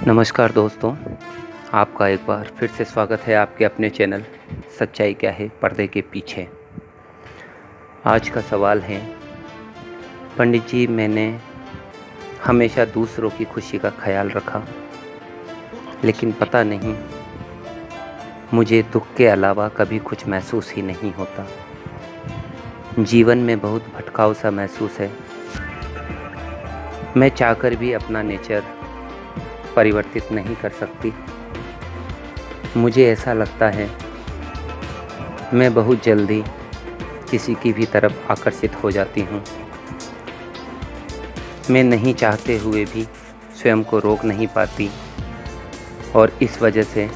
नमस्कार दोस्तों, आपका एक बार फिर से स्वागत है आपके अपने चैनल सच्चाई क्या है पर्दे के पीछे। आज का सवाल है, पंडित जी मैंने हमेशा दूसरों की खुशी का ख्याल रखा, लेकिन पता नहीं मुझे दुख के अलावा कभी कुछ महसूस ही नहीं होता। जीवन में बहुत भटकाव सा महसूस है। मैं चाहकर भी अपना नेचर परिवर्तित नहीं कर सकती। मुझे ऐसा लगता है मैं बहुत जल्दी किसी की भी तरफ आकर्षित हो जाती हूँ। मैं नहीं चाहते हुए भी स्वयं को रोक नहीं पाती और इस वजह से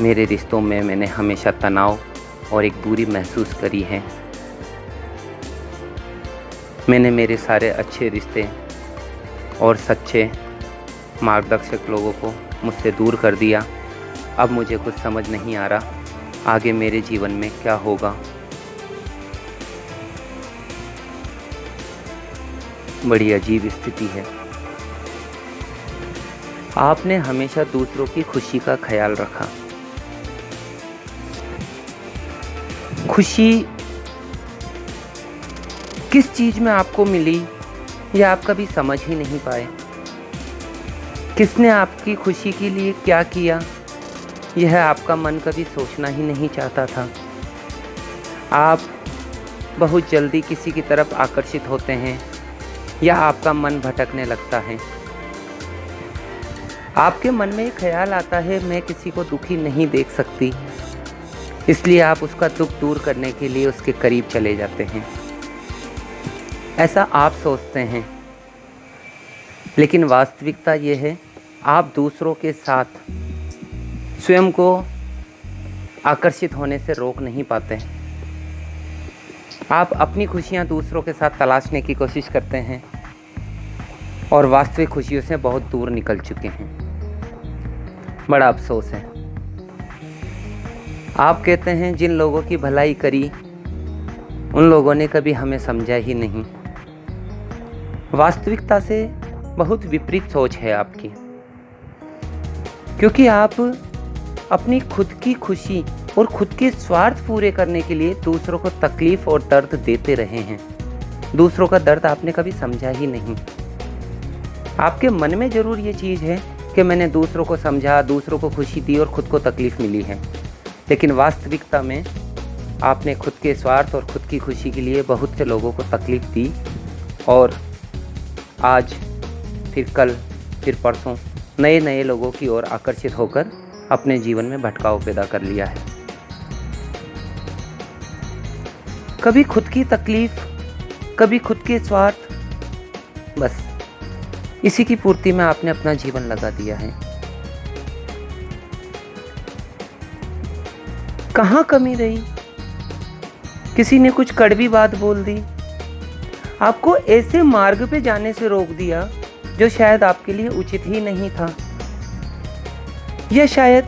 मेरे रिश्तों में मैंने हमेशा तनाव और एक दूरी महसूस करी है। मैंने मेरे सारे अच्छे रिश्ते और सच्चे मार्गदर्शक लोगों को मुझसे दूर कर दिया। अब मुझे कुछ समझ नहीं आ रहा आगे मेरे जीवन में क्या होगा। बड़ी अजीब स्थिति है। आपने हमेशा दूसरों की खुशी का ख्याल रखा। खुशी किस चीज़ में आपको मिली यह आप कभी समझ ही नहीं पाए। किसने आपकी खुशी के लिए क्या किया यह आपका मन कभी सोचना ही नहीं चाहता था। आप बहुत जल्दी किसी की तरफ आकर्षित होते हैं या आपका मन भटकने लगता है। आपके मन में एक ख्याल आता है मैं किसी को दुखी नहीं देख सकती, इसलिए आप उसका दुख दूर करने के लिए उसके करीब चले जाते हैं। ऐसा आप सोचते हैं, लेकिन वास्तविकता ये है आप दूसरों के साथ स्वयं को आकर्षित होने से रोक नहीं पाते। आप अपनी खुशियां दूसरों के साथ तलाशने की कोशिश करते हैं और वास्तविक खुशियों से बहुत दूर निकल चुके हैं। बड़ा अफसोस है। आप कहते हैं जिन लोगों की भलाई करी उन लोगों ने कभी हमें समझा ही नहीं। वास्तविकता से बहुत विपरीत सोच है आपकी, क्योंकि आप अपनी खुद की खुशी और खुद के स्वार्थ पूरे करने के लिए दूसरों को तकलीफ और दर्द देते रहे हैं। दूसरों का दर्द आपने कभी समझा ही नहीं। आपके मन में ज़रूर ये चीज़ है कि मैंने दूसरों को समझा, दूसरों को खुशी दी और खुद को तकलीफ़ मिली है, लेकिन वास्तविकता में आपने खुद के स्वार्थ और खुद की खुशी के लिए बहुत से लोगों को तकलीफ़ दी और आज फिर कल फिर परसों नए नए लोगों की ओर आकर्षित होकर अपने जीवन में भटकाव पैदा कर लिया है। कभी खुद की तकलीफ, कभी खुद के स्वार्थ, बस इसी की पूर्ति में आपने अपना जीवन लगा दिया है। कहाँ कमी रही? किसी ने कुछ कड़वी बात बोल दी, आपको ऐसे मार्ग पे जाने से रोक दिया जो शायद आपके लिए उचित ही नहीं था, या शायद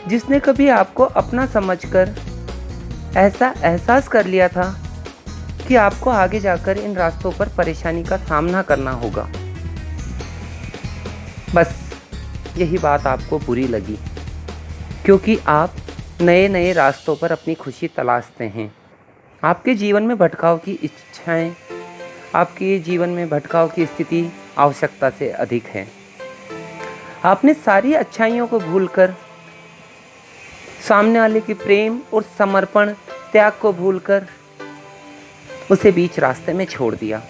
जिसने कभी आपको अपना समझकर ऐसा एहसास कर लिया था कि आपको आगे जाकर इन रास्तों पर परेशानी का सामना करना होगा। बस यही बात आपको बुरी लगी, क्योंकि आप नए नए रास्तों पर अपनी खुशी तलाशते हैं। आपके जीवन में भटकाव की इच्छाएं, आपके जीवन में भटकाव की स्थिति आवश्यकता से अधिक है। आपने सारी अच्छाइयों को भूलकर, सामने वाले के प्रेम और समर्पण त्याग को भूलकर उसे बीच रास्ते में छोड़ दिया।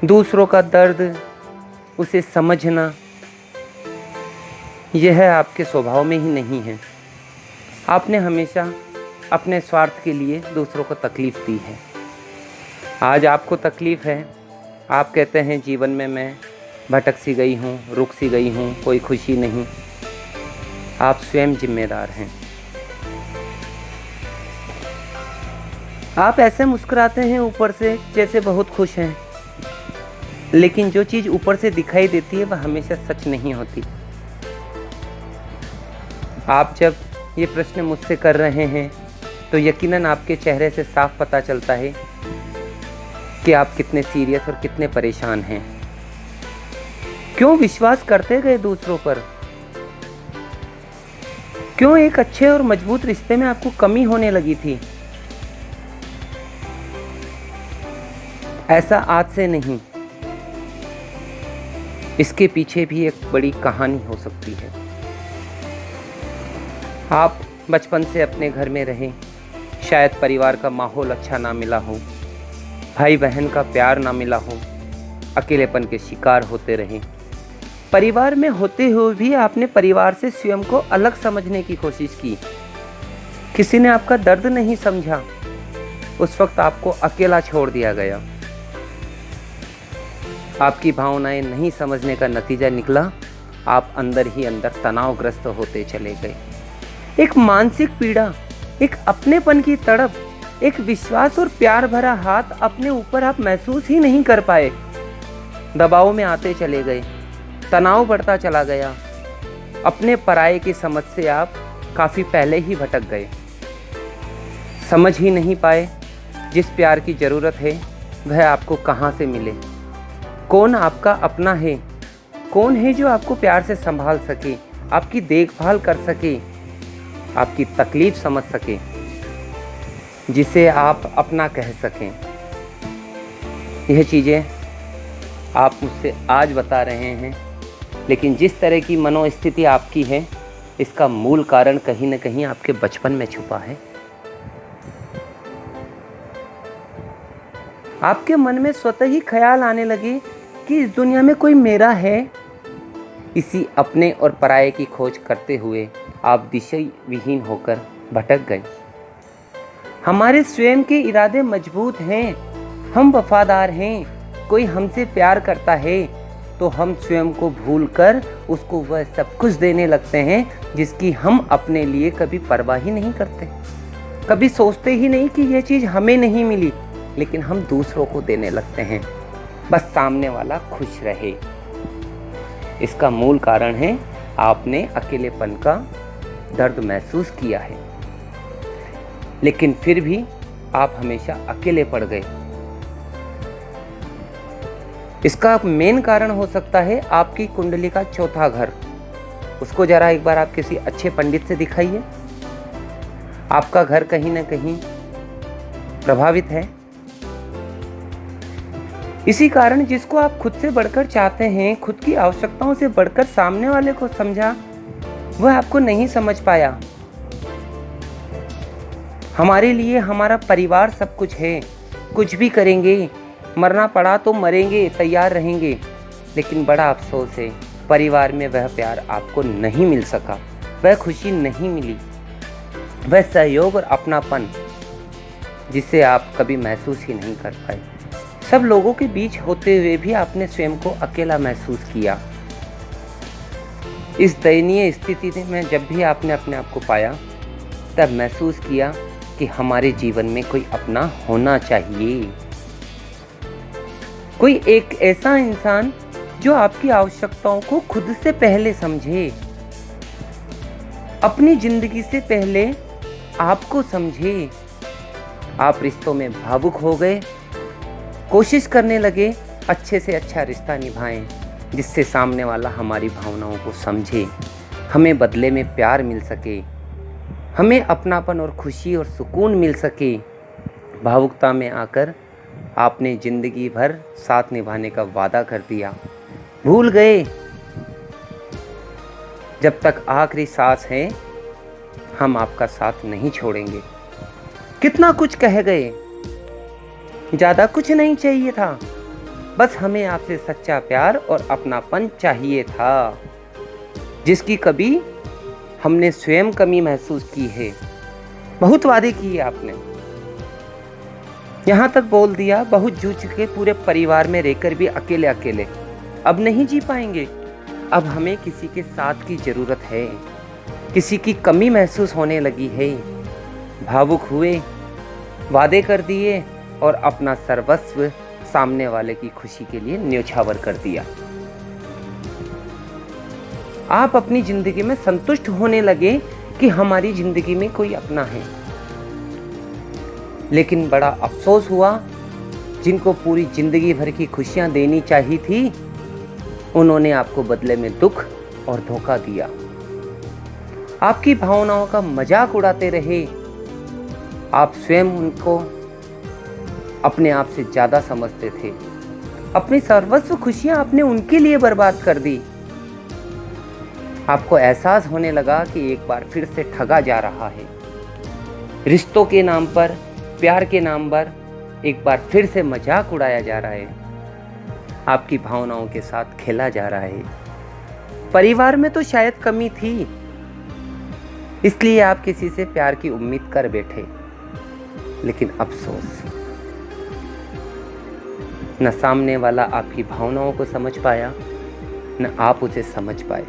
दूसरों का दर्द, उसे समझना, यह आपके स्वभाव में ही नहीं है। आपने हमेशा अपने स्वार्थ के लिए दूसरों को तकलीफ़ दी है। आज आपको तकलीफ़ है। आप कहते हैं जीवन में मैं भटक सी गई हूँ, रुक सी गई हूँ, कोई खुशी नहीं। आप स्वयं जिम्मेदार हैं। आप ऐसे मुस्कुराते हैं ऊपर से जैसे बहुत खुश हैं, लेकिन जो चीज़ ऊपर से दिखाई देती है वह हमेशा सच नहीं होती। आप जब ये प्रश्न मुझसे कर रहे हैं तो यकीनन आपके चेहरे से साफ पता चलता है कि आप कितने सीरियस और कितने परेशान हैं। क्यों विश्वास करते गए दूसरों पर? क्यों एक अच्छे और मजबूत रिश्ते में आपको कमी होने लगी थी? ऐसा आज से नहीं, इसके पीछे भी एक बड़ी कहानी हो सकती है। आप बचपन से अपने घर में रहे, शायद परिवार का माहौल अच्छा ना मिला हो, भाई बहन का प्यार ना मिला हो, अकेलेपन के शिकार होते रहे। परिवार में होते हुए भी आपने परिवार से स्वयं को अलग समझने की कोशिश की। किसी ने आपका दर्द नहीं समझा, उस वक्त आपको अकेला छोड़ दिया गया। आपकी भावनाएं नहीं समझने का नतीजा निकला, आप अंदर ही अंदर तनावग्रस्त होते चले गए। एक मानसिक पीड़ा, एक अपनेपन की तड़प, एक विश्वास और प्यार भरा हाथ अपने ऊपर आप महसूस ही नहीं कर पाए। दबाव में आते चले गए, तनाव बढ़ता चला गया। अपने पराये की समझ से आप काफ़ी पहले ही भटक गए। समझ ही नहीं पाए जिस प्यार की ज़रूरत है वह आपको कहाँ से मिले। कौन आपका अपना है? कौन है जो आपको प्यार से संभाल सके, आपकी देखभाल कर सके, आपकी तकलीफ समझ सके, जिसे आप अपना कह सकें? यह चीज़ें आप मुझसे आज बता रहे हैं, लेकिन जिस तरह की मनोस्थिति आपकी है, इसका मूल कारण कहीं न कहीं आपके बचपन में छुपा है। आपके मन में स्वतः ही ख्याल आने लगे कि इस दुनिया में कोई मेरा है। इसी अपने और पराये की खोज करते हुए आप दिशा विहीन होकर भटक गए। हमारे स्वयं के इरादे मजबूत हैं, हम वफादार हैं। कोई हमसे प्यार करता है तो हम स्वयं को भूलकर उसको वह सब कुछ देने लगते हैं जिसकी हम अपने लिए कभी परवाह ही नहीं करते। कभी सोचते ही नहीं कि यह चीज़ हमें नहीं मिली, लेकिन हम दूसरों को देने लगते हैं, बस सामने वाला खुश रहे। इसका मूल कारण है आपने अकेलेपन का दर्द महसूस किया है, लेकिन फिर भी आप हमेशा अकेले पड़ गए। इसका मेन कारण हो सकता है आपकी कुंडली का चौथा घर। उसको जरा एक बार आप किसी अच्छे पंडित से दिखाइए। आपका घर कहीं ना कहीं प्रभावित है। इसी कारण जिसको आप खुद से बढ़कर चाहते हैं, खुद की आवश्यकताओं से बढ़कर सामने वाले को समझा, वह आपको नहीं समझ पाया। हमारे लिए हमारा परिवार सब कुछ है, कुछ भी करेंगे, मरना पड़ा तो मरेंगे, तैयार रहेंगे। लेकिन बड़ा अफसोस है, परिवार में वह प्यार आपको नहीं मिल सका, वह खुशी नहीं मिली, वह सहयोग और अपनापन जिसे आप कभी महसूस ही नहीं कर पाए। सब लोगों के बीच होते हुए भी आपने स्वयं को अकेला महसूस किया। इस दयनीय स्थिति में जब भी आपने अपने आप को पाया, तब महसूस किया कि हमारे जीवन में कोई अपना होना चाहिए। कोई एक ऐसा इंसान जो आपकी आवश्यकताओं को खुद से पहले समझे, अपनी जिंदगी से पहले आपको समझे। आप रिश्तों में भावुक हो गए, कोशिश करने लगे अच्छे से अच्छा रिश्ता निभाएं, जिससे सामने वाला हमारी भावनाओं को समझे, हमें बदले में प्यार मिल सके, हमें अपनापन और खुशी और सुकून मिल सके। भावुकता में आकर आपने ज़िंदगी भर साथ निभाने का वादा कर दिया, भूल गए जब तक आखिरी सांस है हम आपका साथ नहीं छोड़ेंगे। कितना कुछ कह गए, ज़्यादा कुछ नहीं चाहिए था, बस हमें आपसे सच्चा प्यार और अपनापन चाहिए था, जिसकी कभी हमने स्वयं कमी महसूस की है। बहुत वादे किए आपने, यहाँ तक बोल दिया, बहुत जूझ के पूरे परिवार में रहकर भी अकेले अकेले अब नहीं जी पाएंगे। अब हमें किसी के साथ की ज़रूरत है, किसी की कमी महसूस होने लगी है। भावुक हुए, वादे कर दिए और अपना सर्वस्व सामने वाले की खुशी के लिए न्योछावर कर दिया। आप अपनी ज़िंदगी में संतुष्ट होने लगे कि हमारी ज़िंदगी में कोई अपना है। लेकिन बड़ा अफसोस हुआ जिनको पूरी जिंदगी भर की खुशियां देनी चाहिए थी, उन्होंने आपको बदले में दुख और धोखा दिया। आपकी भावनाओं का मजाक उड़ाते रहे। आप स्वयं उनको अपने आप से ज्यादा समझते थे। अपनी सर्वस्व खुशियां आपने उनके लिए बर्बाद कर दी। आपको एहसास होने लगा कि एक बार फिर से ठगा जा रहा है। रिश्तों के नाम पर, प्यार के नाम पर एक बार फिर से मजाक उड़ाया जा रहा है। आपकी भावनाओं के साथ खेला जा रहा है। परिवार में तो शायद कमी थी, इसलिए आप किसी से प्यार की उम्मीद कर बैठे। लेकिन अफसोस, न सामने वाला आपकी भावनाओं को समझ पाया, न आप उसे समझ पाए।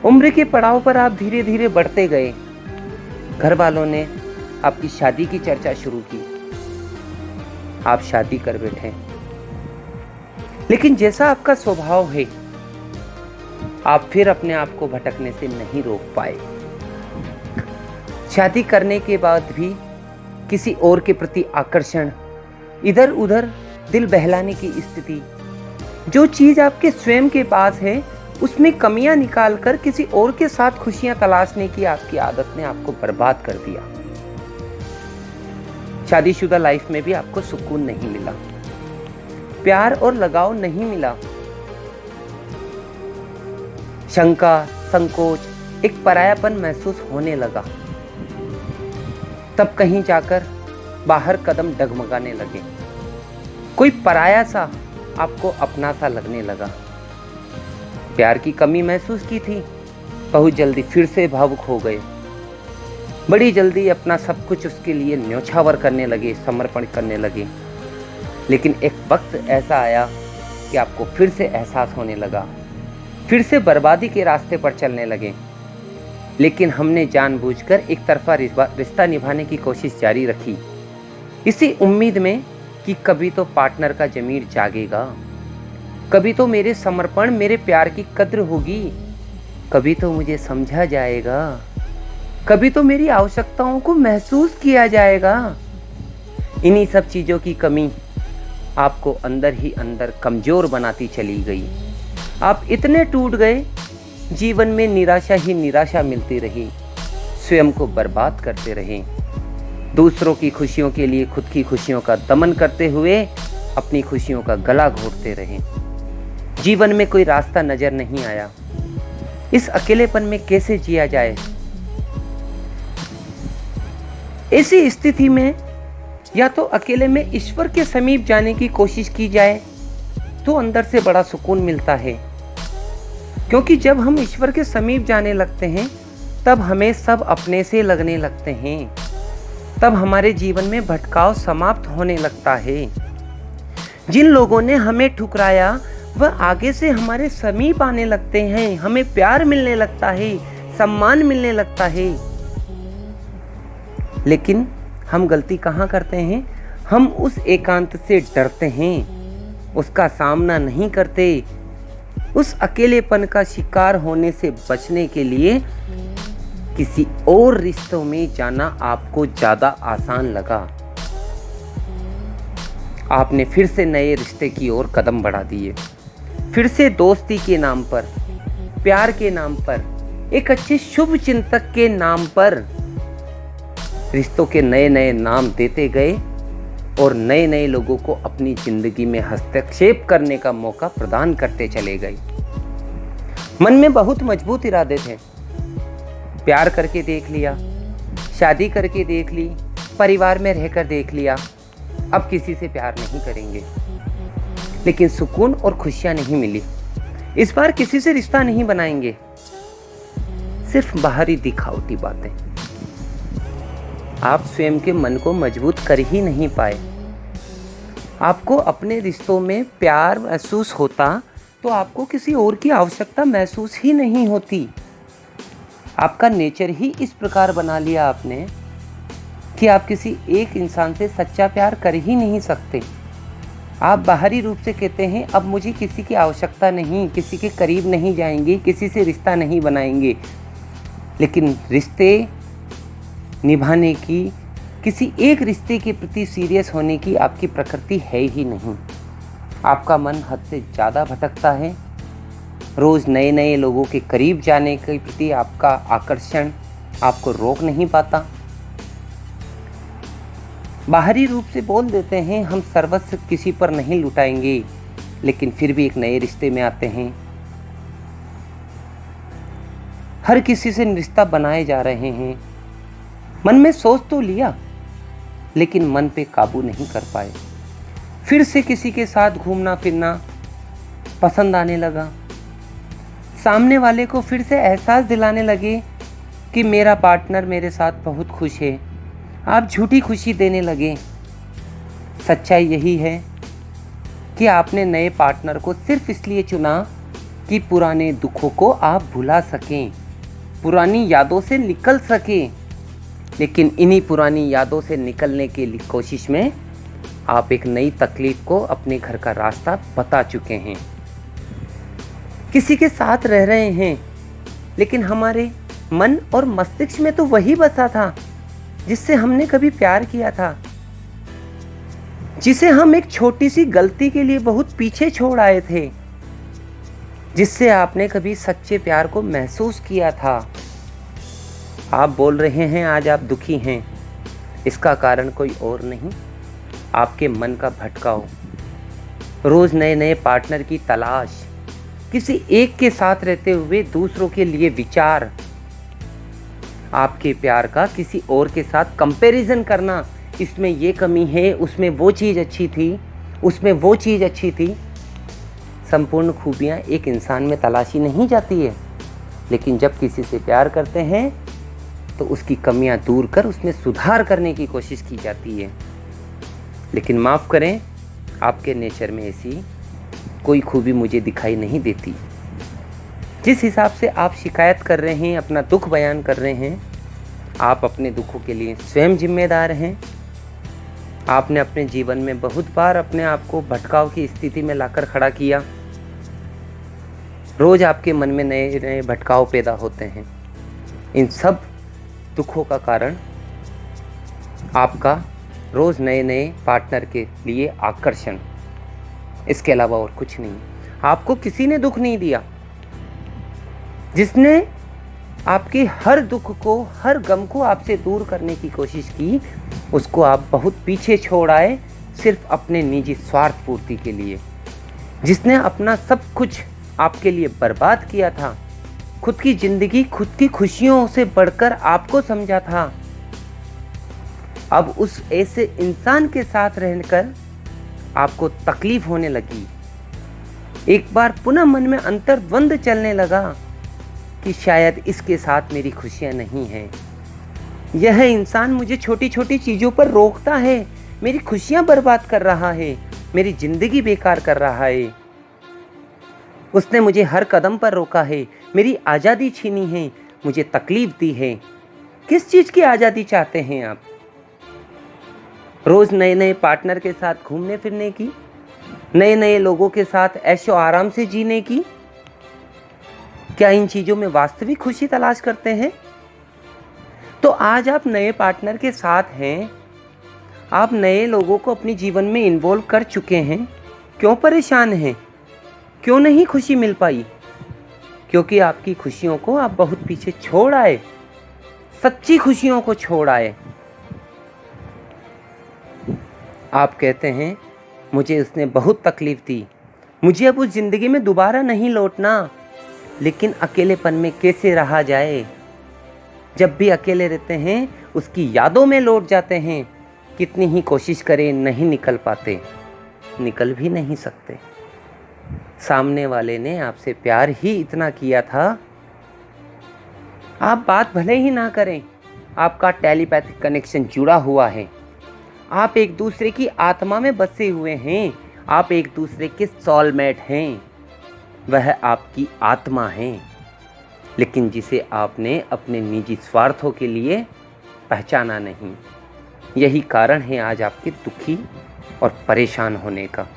उम्र के पड़ाव पर आप धीरे धीरे बढ़ते गए। घर वालों ने आपकी शादी की चर्चा शुरू की। आप शादी कर बैठे। लेकिन जैसा आपका स्वभाव है, आप फिर अपने आप को भटकने से नहीं रोक पाए। शादी करने के बाद भी किसी और के प्रति आकर्षण, इधर उधर दिल बहलाने की स्थिति, जो चीज आपके स्वयं के पास है उसमें कमियां निकालकर किसी और के साथ खुशियां तलाशने की आपकी आदत ने आपको बर्बाद कर दिया। शादीशुदा लाइफ में भी आपको सुकून नहीं मिला, प्यार और लगाव नहीं मिला। शंका, संकोच, एक परायापन महसूस होने लगा। तब कहीं जाकर बाहर कदम डगमगाने लगे। कोई पराया सा आपको अपना सा लगने लगा। प्यार की कमी महसूस की थी, बहुत जल्दी फिर से भावुक हो गए। बड़ी जल्दी अपना सब कुछ उसके लिए न्योछावर करने लगे, समर्पण करने लगे। लेकिन एक वक्त ऐसा आया कि आपको फिर से एहसास होने लगा, फिर से बर्बादी के रास्ते पर चलने लगे। लेकिन हमने जानबूझकर एक तरफा रिश्ता निभाने की कोशिश जारी रखी, इसी उम्मीद में कि कभी तो पार्टनर का ज़मीर जागेगा, कभी तो मेरे समर्पण, मेरे प्यार की कद्र होगी, कभी तो मुझे समझा जाएगा, कभी तो मेरी आवश्यकताओं को महसूस किया जाएगा। इन्हीं सब चीज़ों की कमी आपको अंदर ही अंदर कमज़ोर बनाती चली गई। आप इतने टूट गए, जीवन में निराशा ही निराशा मिलती रही। स्वयं को बर्बाद करते रहे। दूसरों की खुशियों के लिए खुद की खुशियों का दमन करते हुए अपनी खुशियों का गला घोंटते रहे। जीवन में कोई रास्ता नजर नहीं आया। इस अकेलेपन में कैसे जिया जाए? ऐसी स्थिति में या तो अकेले में ईश्वर के समीप जाने की कोशिश की जाए तो अंदर से बड़ा सुकून मिलता है, क्योंकि जब हम ईश्वर के समीप जाने लगते हैं तब हमें सब अपने से लगने लगते हैं। तब हमारे जीवन में भटकाव समाप्त होने लगता है। जिन लोगों ने हमें ठुकराया वह आगे से हमारे समीप आने लगते हैं। हमें प्यार मिलने लगता है, सम्मान मिलने लगता है। लेकिन हम गलती कहाँ करते हैं? हम उस एकांत से डरते हैं, उसका सामना नहीं करते। उस अकेलेपन का शिकार होने से बचने के लिए किसी और रिश्तों में जाना आपको ज़्यादा आसान लगा। आपने फिर से नए रिश्ते की ओर कदम बढ़ा दिए। फिर से दोस्ती के नाम पर, प्यार के नाम पर, एक अच्छे शुभ चिंतक के नाम पर रिश्तों के नए नए नाम देते गए और नए नए लोगों को अपनी जिंदगी में हस्तक्षेप करने का मौका प्रदान करते चले गए। मन में बहुत मजबूत इरादे थे। प्यार करके देख लिया, शादी करके देख ली, परिवार में रहकर देख लिया, अब किसी से प्यार नहीं करेंगे। लेकिन सुकून और खुशियां नहीं मिली। इस बार किसी से रिश्ता नहीं बनाएंगे। सिर्फ बाहरी दिखावटी बातें। आप स्वयं के मन को मजबूत कर ही नहीं पाए। आपको अपने रिश्तों में प्यार महसूस होता तो आपको किसी और की आवश्यकता महसूस ही नहीं होती। आपका नेचर ही इस प्रकार बना लिया आपने कि आप किसी एक इंसान से सच्चा प्यार कर ही नहीं सकते। आप बाहरी रूप से कहते हैं अब मुझे किसी की आवश्यकता नहीं, किसी के करीब नहीं जाएंगे, किसी से रिश्ता नहीं बनाएंगे। लेकिन रिश्ते निभाने की किसी एक रिश्ते के प्रति सीरियस होने की आपकी प्रकृति है ही नहीं। आपका मन हद से ज़्यादा भटकता है। रोज़ नए नए लोगों के करीब जाने के प्रति आपका आकर्षण आपको रोक नहीं पाता। बाहरी रूप से बोल देते हैं हम सर्वस्व किसी पर नहीं लुटाएंगे, लेकिन फिर भी एक नए रिश्ते में आते हैं। हर किसी से रिश्ता बनाए जा रहे हैं। मन में सोच तो लिया, लेकिन मन पे काबू नहीं कर पाए। फिर से किसी के साथ घूमना फिरना पसंद आने लगा। सामने वाले को फिर से एहसास दिलाने लगे कि मेरा पार्टनर मेरे साथ बहुत खुश है। आप झूठी खुशी देने लगे। सच्चाई यही है कि आपने नए पार्टनर को सिर्फ इसलिए चुना कि पुराने दुखों को आप भुला सकें, पुरानी यादों से निकल सकें। लेकिन इन्हीं पुरानी यादों से निकलने की कोशिश में आप एक नई तकलीफ को अपने घर का रास्ता बता चुके हैं। किसी के साथ रह रहे हैं, लेकिन हमारे मन और मस्तिष्क में तो वही बसा था जिससे हमने कभी प्यार किया था, जिसे हम एक छोटी सी गलती के लिए बहुत पीछे छोड़ आए थे, जिससे आपने कभी सच्चे प्यार को महसूस किया था। आप बोल रहे हैं आज आप दुखी हैं। इसका कारण कोई और नहीं, आपके मन का भटकाव, रोज नए नए पार्टनर की तलाश, किसी एक के साथ रहते हुए दूसरों के लिए विचार, आपके प्यार का किसी और के साथ कंपैरिजन करना। इसमें ये कमी है, उसमें वो चीज़ अच्छी थी, उसमें वो चीज़ अच्छी थी। संपूर्ण खूबियाँ एक इंसान में तलाशी नहीं जाती है, लेकिन जब किसी से प्यार करते हैं तो उसकी कमियां दूर कर उसमें सुधार करने की कोशिश की जाती है। लेकिन माफ़ करें, आपके नेचर में ऐसी कोई खूबी मुझे दिखाई नहीं देती। जिस हिसाब से आप शिकायत कर रहे हैं, अपना दुख बयान कर रहे हैं, आप अपने दुखों के लिए स्वयं जिम्मेदार हैं। आपने अपने जीवन में बहुत बार अपने आप को भटकाव की स्थिति में लाकर खड़ा किया। रोज़ आपके मन में नए नए भटकाव पैदा होते हैं। इन सब दुखों का कारण आपका रोज़ नए नए पार्टनर के लिए आकर्षण, इसके अलावा और कुछ नहीं। आपको किसी ने दुख नहीं दिया। जिसने आपके हर दुख को, हर गम को आपसे दूर करने की कोशिश की, उसको आप बहुत पीछे छोड़ आए सिर्फ अपने निजी स्वार्थ पूर्ति के लिए। जिसने अपना सब कुछ आपके लिए बर्बाद किया था, खुद की ज़िंदगी, खुद की खुशियों से बढ़कर आपको समझा था, अब उस ऐसे इंसान के साथ रहकर आपको तकलीफ होने लगी। एक बार पुनः मन में अंतर्द्वंद चलने लगा कि शायद इसके साथ मेरी खुशियां नहीं हैं। यह इंसान मुझे छोटी छोटी चीज़ों पर रोकता है, मेरी खुशियां बर्बाद कर रहा है, मेरी ज़िंदगी बेकार कर रहा है। उसने मुझे हर कदम पर रोका है, मेरी आज़ादी छीनी है, मुझे तकलीफ दी है। किस चीज़ की आज़ादी चाहते हैं आप? रोज़ नए नए पार्टनर के साथ घूमने फिरने की, नए नए लोगों के साथ ऐशो आराम से जीने की? क्या इन चीज़ों में वास्तविक खुशी तलाश करते हैं? तो आज आप नए पार्टनर के साथ हैं, आप नए लोगों को अपने जीवन में इन्वॉल्व कर चुके हैं, क्यों परेशान हैं? क्यों नहीं खुशी मिल पाई? क्योंकि आपकी खुशियों को आप बहुत पीछे छोड़ आए, सच्ची खुशियों को छोड़ आए। आप कहते हैं मुझे उसने बहुत तकलीफ़ दी, मुझे अब उस ज़िंदगी में दोबारा नहीं लौटना। लेकिन अकेलेपन में कैसे रहा जाए? जब भी अकेले रहते हैं उसकी यादों में लौट जाते हैं। कितनी ही कोशिश करें नहीं निकल पाते, निकल भी नहीं सकते। सामने वाले ने आपसे प्यार ही इतना किया था। आप बात भले ही ना करें, आपका टेलीपैथिक कनेक्शन जुड़ा हुआ है। आप एक दूसरे की आत्मा में बसे हुए हैं। आप एक दूसरे के सोलमेट हैं। वह आपकी आत्मा है, लेकिन जिसे आपने अपने निजी स्वार्थों के लिए पहचाना नहीं। यही कारण है आज आपके दुखी और परेशान होने का।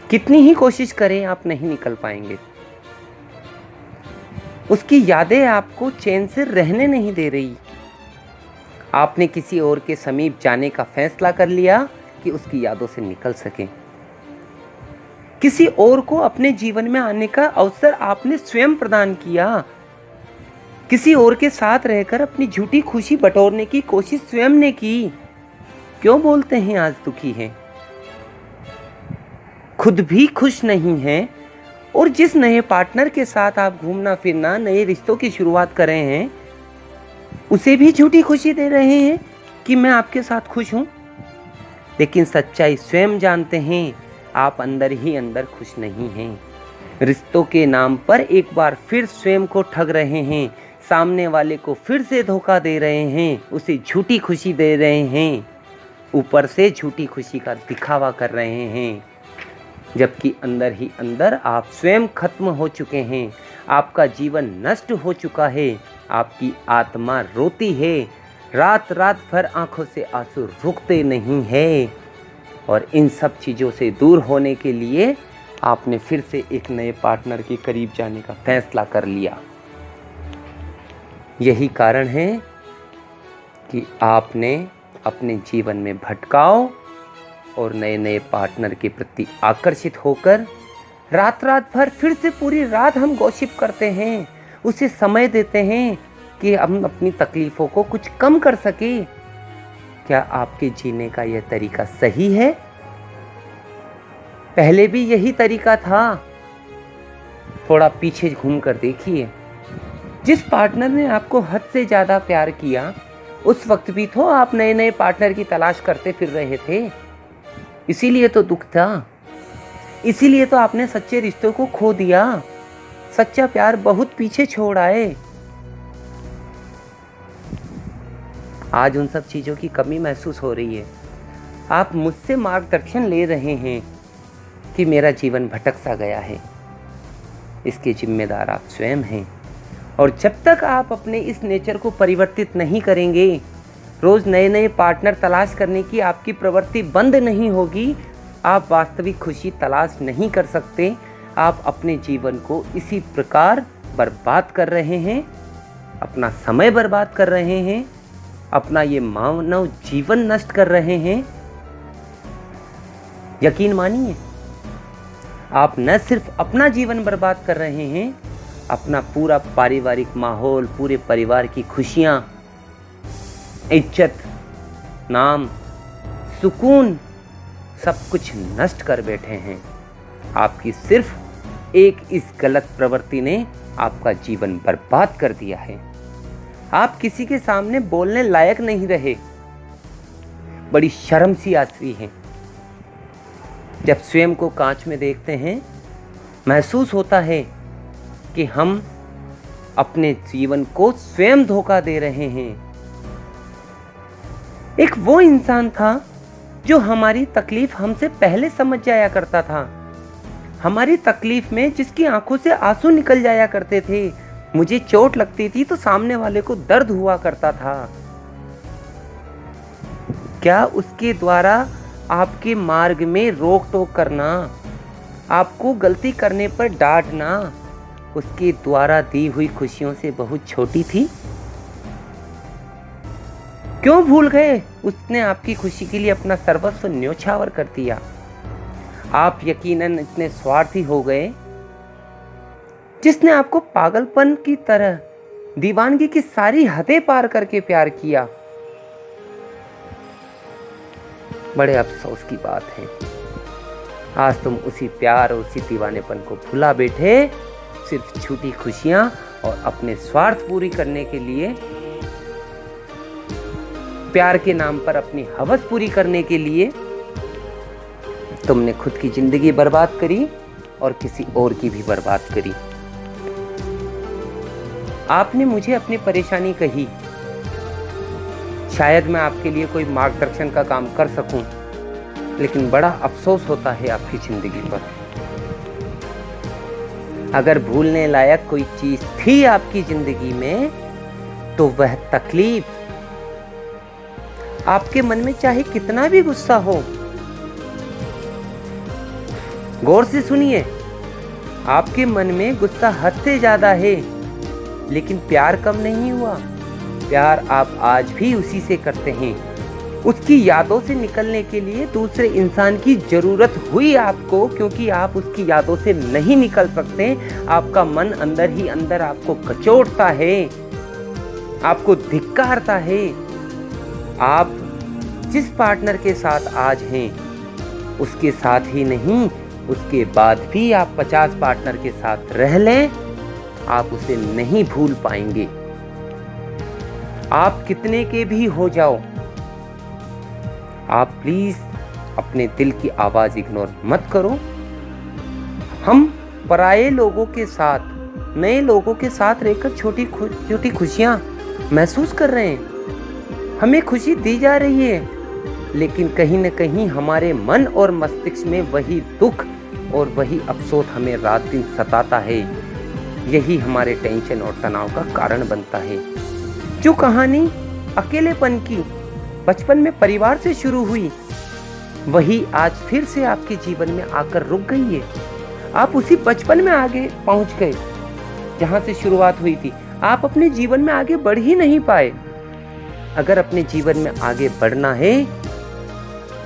कितनी ही कोशिश करें आप नहीं निकल पाएंगे। उसकी यादें आपको चैन से रहने नहीं दे रही। आपने किसी और के समीप जाने का फैसला कर लिया कि उसकी यादों से निकल सके। किसी और को अपने जीवन में आने का अवसर आपने स्वयं प्रदान किया। किसी और के साथ रहकर अपनी झूठी खुशी बटोरने की कोशिश स्वयं ने की। क्यों बोलते हैं आज दुखी हैं? खुद भी खुश नहीं हैं और जिस नए पार्टनर के साथ आप घूमना फिरना, नए रिश्तों की शुरुआत कर रहे हैं, उसे भी झूठी खुशी दे रहे हैं कि मैं आपके साथ खुश हूं। लेकिन सच्चाई स्वयं जानते हैं, आप अंदर ही अंदर खुश नहीं हैं। रिश्तों के नाम पर एक बार फिर स्वयं को ठग रहे हैं, सामने वाले को फिर से धोखा दे रहे हैं, उसे झूठी खुशी दे रहे हैं, ऊपर से झूठी खुशी का दिखावा कर रहे हैं, जबकि अंदर ही अंदर आप स्वयं खत्म हो चुके हैं। आपका जीवन नष्ट हो चुका है, आपकी आत्मा रोती है, रात रात भर आंखों से आंसू रुकते नहीं है। और इन सब चीज़ों से दूर होने के लिए आपने फिर से एक नए पार्टनर के करीब जाने का फैसला कर लिया। यही कारण है कि आपने अपने जीवन में भटकाव और नए नए पार्टनर के प्रति आकर्षित होकर रात रात भर फिर से पूरी रात हम गॉसिप करते हैं, उसे समय देते हैं कि हम अपनी तकलीफ़ों को कुछ कम कर सके। क्या आपके जीने का यह तरीका सही है? पहले भी यही तरीका था। थोड़ा पीछे घूमकर देखिए, जिस पार्टनर ने आपको हद से ज़्यादा प्यार किया, उस वक्त भी तो आप नए नए पार्टनर की तलाश करते फिर रहे थे। इसीलिए तो दुख था, इसीलिए तो आपने सच्चे रिश्तों को खो दिया, सच्चा प्यार बहुत पीछे छोड़ आए। आज उन सब चीज़ों की कमी महसूस हो रही है। आप मुझसे मार्गदर्शन ले रहे हैं कि मेरा जीवन भटक सा गया है। इसके जिम्मेदार आप स्वयं हैं। और जब तक आप अपने इस नेचर को परिवर्तित नहीं करेंगे, रोज़ नए नए पार्टनर तलाश करने की आपकी प्रवृत्ति बंद नहीं होगी, आप वास्तविक खुशी तलाश नहीं कर सकते। आप अपने जीवन को इसी प्रकार बर्बाद कर रहे हैं, अपना समय बर्बाद कर रहे हैं, अपना ये मानव जीवन नष्ट कर रहे हैं। यकीन मानिए, आप न सिर्फ अपना जीवन बर्बाद कर रहे हैं, अपना पूरा पारिवारिक माहौल, पूरे परिवार की खुशियाँ, इज्जत, नाम, सुकून, सब कुछ नष्ट कर बैठे हैं। आपकी सिर्फ एक इस गलत प्रवृत्ति ने आपका जीवन बर्बाद कर दिया है। आप किसी के सामने बोलने लायक नहीं रहे। बड़ी शर्म सी आती है जब स्वयं को कांच में देखते हैं। महसूस होता है कि हम अपने जीवन को स्वयं धोखा दे रहे हैं। एक वो इंसान था जो हमारी तकलीफ हमसे पहले समझ जाया करता था, हमारी तकलीफ में जिसकी आंखों से आंसू निकल जाया करते थे। मुझे चोट लगती थी तो सामने वाले को दर्द हुआ करता था। क्या उसके द्वारा आपके मार्ग में रोक टोक करना, आपको गलती करने पर डांटना, उसके द्वारा दी हुई खुशियों से बहुत छोटी थी? क्यों भूल गए? उसने आपकी खुशी के लिए अपना सर्वस्व न्योछावर कर दिया। आप यकीनन इतने स्वार्थी हो गए, जिसने आपको पागलपन की तरह दीवानगी की सारी हदें पार करके प्यार किया। बड़े अफसोस की बात है, आज तुम उसी प्यार और उसी दीवानेपन को भुला बैठे, सिर्फ झूठी खुशियां और अपने स्वार्थ पूरी करने के लिए, प्यार के नाम पर अपनी हवस पूरी करने के लिए तुमने खुद की जिंदगी बर्बाद करी और किसी और की भी बर्बाद करी। आपने मुझे अपनी परेशानी कही, शायद मैं आपके लिए कोई मार्गदर्शन का काम कर सकूं, लेकिन बड़ा अफसोस होता है आपकी जिंदगी पर। अगर भूलने लायक कोई चीज थी आपकी जिंदगी में तो वह तकलीफ। आपके मन में चाहे कितना भी गुस्सा हो, गौर से सुनिए, आपके मन में गुस्सा हद से ज्यादा है, लेकिन प्यार कम नहीं हुआ। प्यार आप आज भी उसी से करते हैं। उसकी यादों से निकलने के लिए दूसरे इंसान की ज़रूरत हुई आपको, क्योंकि आप उसकी यादों से नहीं निकल सकते। आपका मन अंदर ही अंदर आपको कचोटता है, आपको धिक्कारता है। आप जिस पार्टनर के साथ आज हैं उसके साथ ही नहीं, उसके बाद भी आप 50 पार्टनर के साथ रह लें, आप उसे नहीं भूल पाएंगे। आप कितने के भी हो जाओ, आप प्लीज अपने दिल की आवाज इग्नोर मत करो। हम पराये लोगों के साथ, नए लोगों के साथ रहकर छोटी छोटी खुशियां महसूस कर रहे हैं। हमें खुशी दी जा रही है, लेकिन कहीं न कहीं हमारे मन और मस्तिष्क में वही दुख और वही अफसोस हमें रात दिन सताता है। यही हमारे टेंशन और तनाव का कारण बनता है। जो कहानी अकेलेपन की बचपन में परिवार से शुरू हुई, वही आज फिर से आपके जीवन में आकर रुक गई है। आप उसी बचपन में आगे पहुंच गए जहां से शुरुआत हुई थी। आप अपने जीवन में आगे बढ़ ही नहीं पाए। अगर अपने जीवन में आगे बढ़ना है,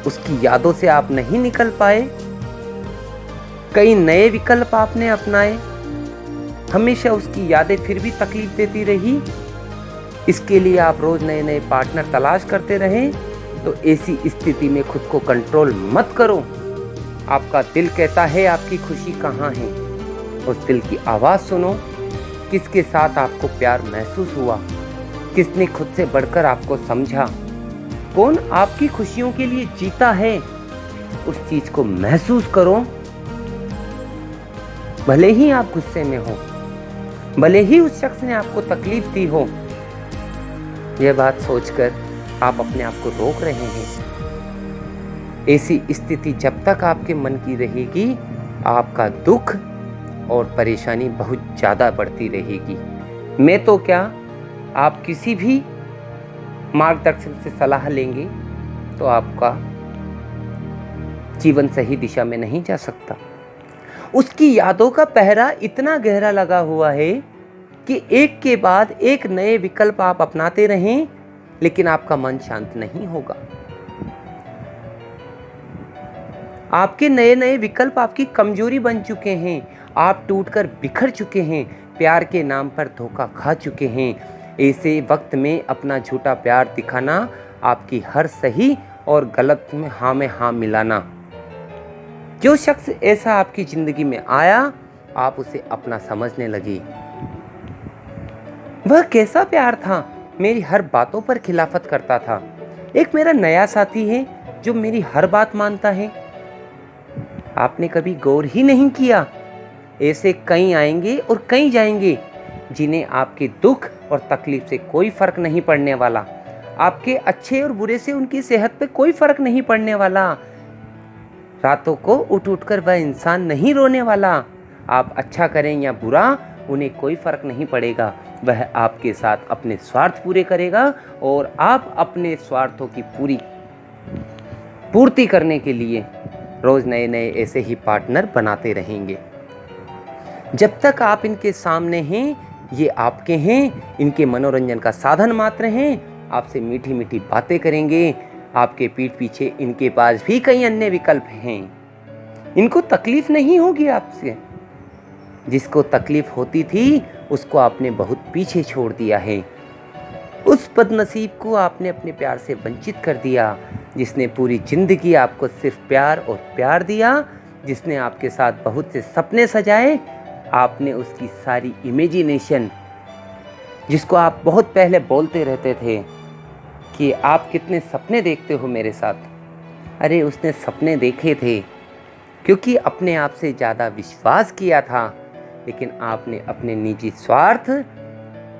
उसकी यादों से आप नहीं निकल पाए, कई नए विकल्प आपने अपनाए, हमेशा उसकी यादें फिर भी तकलीफ देती रही, इसके लिए आप रोज नए नए पार्टनर तलाश करते रहें, तो ऐसी स्थिति में खुद को कंट्रोल मत करो। आपका दिल कहता है आपकी खुशी कहाँ है। उस दिल की आवाज़ सुनो। किसके साथ आपको प्यार महसूस हुआ, किसने खुद से बढ़कर आपको समझा, कौन आपकी खुशियों के लिए जीता है, उस चीज को महसूस करो। भले ही आप गुस्से में हो, भले ही उस शख्स ने आपको तकलीफ दी हो, यह बात सोचकर आप अपने आप को रोक रहे हैं। ऐसी स्थिति जब तक आपके मन की रहेगी, आपका दुख और परेशानी बहुत ज़्यादा बढ़ती रहेगी। मैं तो क्या, आप किसी भी मार्गदर्शक से सलाह लेंगे तो आपका जीवन सही दिशा में नहीं जा सकता। उसकी यादों का पहरा इतना गहरा लगा हुआ है कि एक के बाद एक नए विकल्प आप अपनाते रहें, लेकिन आपका मन शांत नहीं होगा। आपके नए नए विकल्प आपकी कमजोरी बन चुके हैं। आप टूटकर बिखर चुके हैं, प्यार के नाम पर धोखा खा चुके हैं। ऐसे वक्त में अपना झूठा प्यार दिखाना, आपकी हर सही और गलत में हाँ मिलाना। जो शख्स ऐसा आपकी जिंदगी में आया, आप उसे अपना समझने लगे। वह कैसा प्यार था, मेरी हर बातों पर खिलाफत करता था। एक मेरा नया साथी है जो मेरी हर बात मानता है। आपने कभी गौर ही नहीं किया, ऐसे कई आएंगे और कई जाएंगे जिन्हें आपके दुख और तकलीफ से कोई फर्क नहीं पड़ने वाला। आपके अच्छे और बुरे से उनकी सेहत पे कोई फर्क नहीं पड़ने वाला। रातों को उठ कर वह इंसान नहीं रोने वाला। आप अच्छा करें या बुरा, उन्हें कोई फर्क नहीं पड़ेगा। वह आपके साथ अपने स्वार्थ पूरे करेगा और आप अपने स्वार्थों की पूर्ति करने के लिए रोज नए नए ऐसे ही पार्टनर बनाते रहेंगे। जब तक आप इनके सामने हैं, ये आपके हैं, इनके मनोरंजन का साधन मात्र हैं। आपसे मीठी मीठी बातें करेंगे। आपके पीठ पीछे इनके पास भी कई अन्य विकल्प हैं। इनको तकलीफ नहीं होगी आपसे। जिसको तकलीफ होती थी उसको आपने बहुत पीछे छोड़ दिया है। उस बदनसीब को आपने अपने प्यार से वंचित कर दिया, जिसने पूरी जिंदगी आपको सिर्फ प्यार और प्यार दिया, जिसने आपके साथ बहुत से सपने सजाए। आपने उसकी सारी इमेजिनेशन, जिसको आप बहुत पहले बोलते रहते थे कि आप कितने सपने देखते हो मेरे साथ, अरे उसने सपने देखे थे क्योंकि अपने आप से ज़्यादा विश्वास किया था। लेकिन आपने अपने निजी स्वार्थ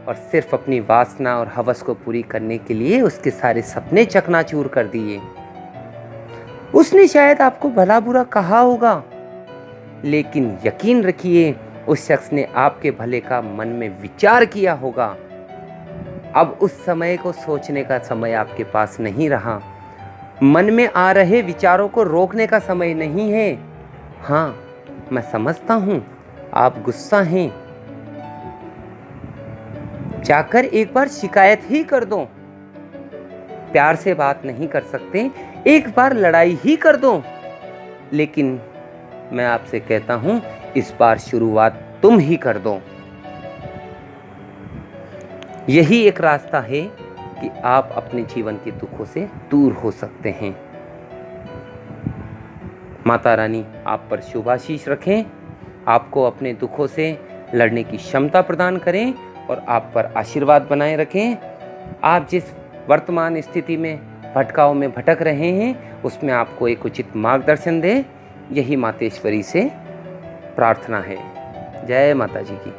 और सिर्फ अपनी वासना और हवस को पूरी करने के लिए उसके सारे सपने चकनाचूर कर दिए। उसने शायद आपको भला बुरा कहा होगा, लेकिन यकीन रखिए उस शख्स ने आपके भले का मन में विचार किया होगा। अब उस समय को सोचने का समय आपके पास नहीं रहा। मन में आ रहे विचारों को रोकने का समय नहीं है। हाँ, मैं समझता हूँ आप गुस्सा हैं, जाकर एक बार शिकायत ही कर दो। प्यार से बात नहीं कर सकते, एक बार लड़ाई ही कर दो। लेकिन मैं आपसे कहता हूं, इस बार शुरुआत तुम ही कर दो। यही एक रास्ता है कि आप अपने जीवन के दुखों से दूर हो सकते हैं। माता रानी आप पर शुभ आशीष रखें, आपको अपने दुखों से लड़ने की क्षमता प्रदान करें और आप पर आशीर्वाद बनाए रखें। आप जिस वर्तमान स्थिति में भटकाव में भटक रहे हैं, उसमें आपको एक उचित मार्गदर्शन दे, यही मातेश्वरी से प्रार्थना है। जय माता जी की।